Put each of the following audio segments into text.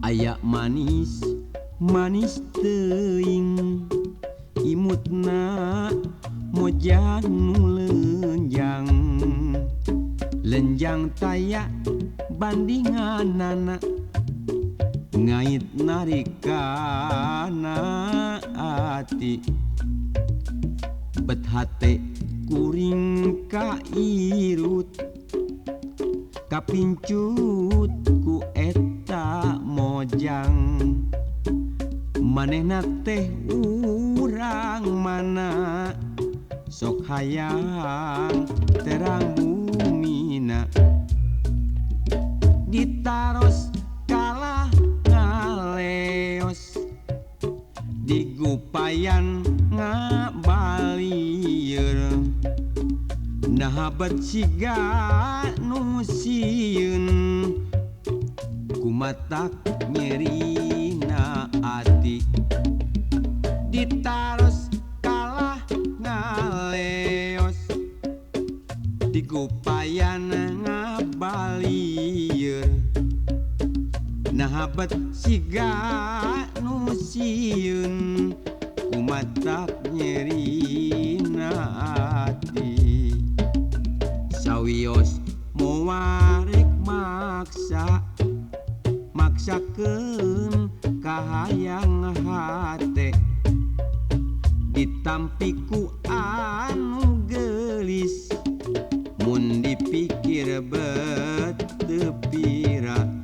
Ayak manis manis teuing imutna mojang nu lenjang lenjang tayak bandingan anak ngait narikana ati bet hate kuring kairut kapincut ku eta mojang manehna teh urang mana sok hayang terang bumina ditaros kalah ngaleos digupayan ngabalieur nah bet siga nu sieun kumatak nyerina ati ditaros kalah ngaleos digupayan ngabalieur nah bet siga nu sieun kumatak nyerina ati sawios moarek maksakeun kahayang hate ditampiku anu gelis mun dipikir bet teu pira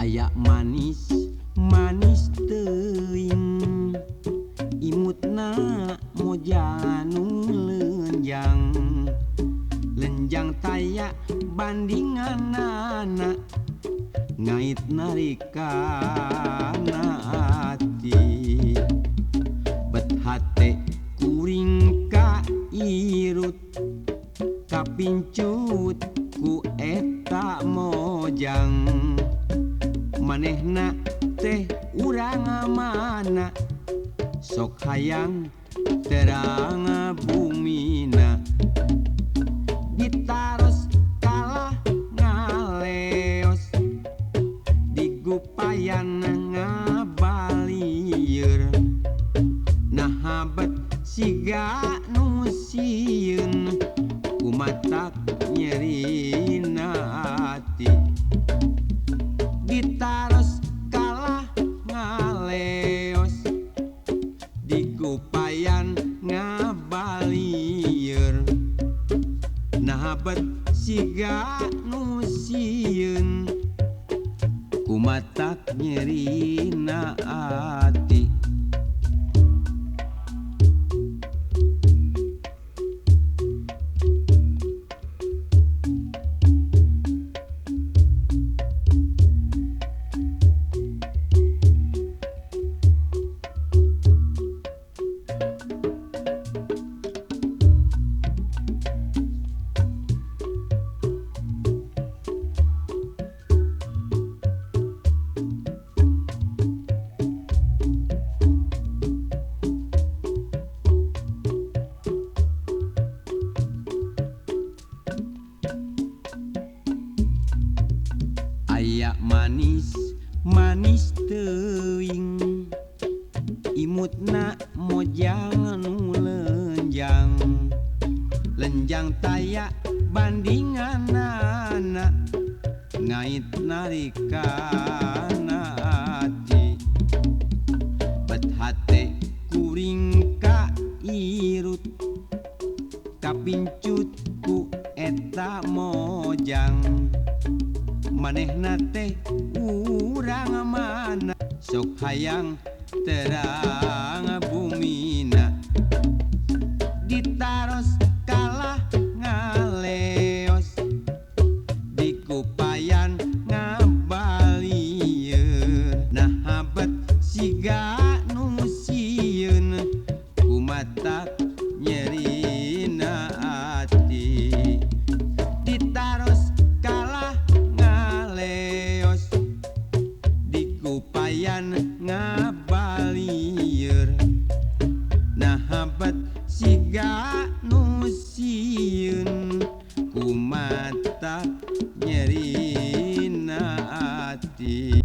ayak manis manis teuing imutna mojang nu lenjang lenjang tayak bandingan anak ngait narikana ati bet hate kuring kairut kapincut ku eta mojang manehna teh urang mana sok hayang terang bumina ditaros kalah ngaleos digupayan ngabalieur nah bet siga nu sieun kumatak nyerina ati ditaros kalah ngaleos digupayan ngabalieur nah bet siga nu sieun kumatak nyerina ati ayak manis manis teuing imutna mojang nu lenjang lenjang tayak bandingan anak ngait narikana ati bet hate kuring kairut kapincut ku eta mojang manehna teh urang mana sok hayang terang bumina ditaros kalah ngaleos dikupayan ngabalieun nah habet siga nu sieun kumata nyerina ati ditaros kalah ngaleos dikupayan ngabalieur nah habet siga nu sieun kumata nyerina ati